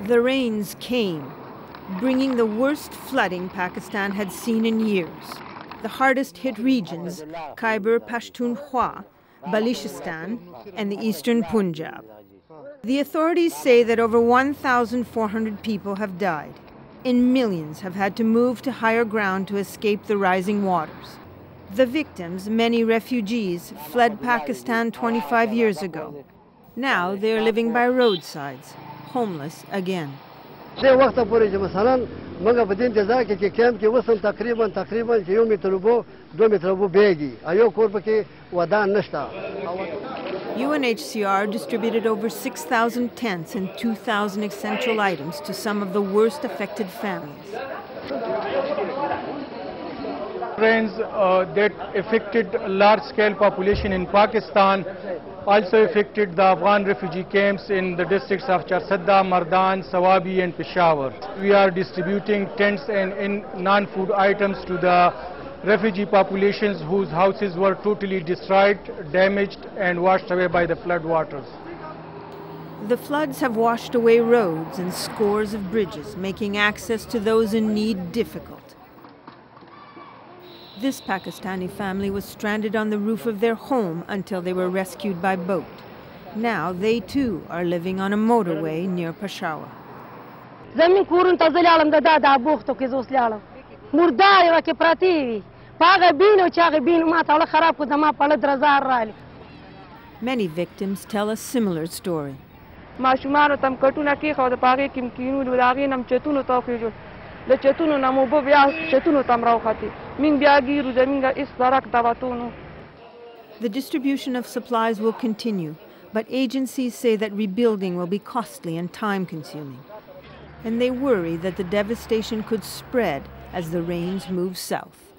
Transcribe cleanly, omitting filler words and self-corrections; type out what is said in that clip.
The rains came, bringing the worst flooding Pakistan had seen in years. The hardest hit regions, Khyber Pakhtunkhwa, Balochistan, and the eastern Punjab. The authorities say that over 1,400 people have died, and millions have had to move to higher ground to escape the rising waters. The victims, many refugees, fled Pakistan 25 years ago. Now they are living by roadsides, homeless again. UNHCR distributed over 6,000 tents and 2,000 essential items to some of the worst affected families. Rains that affected a large-scale population in Pakistan also affected the Afghan refugee camps in the districts of Charsadda, Mardan, Sawabi and Peshawar. We are distributing tents and non-food items to the refugee populations whose houses were totally destroyed, damaged and washed away by the flood waters. The floods have washed away roads and scores of bridges, making access to those in need difficult. This Pakistani family was stranded on the roof of their home until they were rescued by boat. Now they too are living on a motorway near Peshawar. Many victims tell a similar story. The distribution of supplies will continue, but agencies say that rebuilding will be costly and time-consuming. And they worry that the devastation could spread as the rains move south.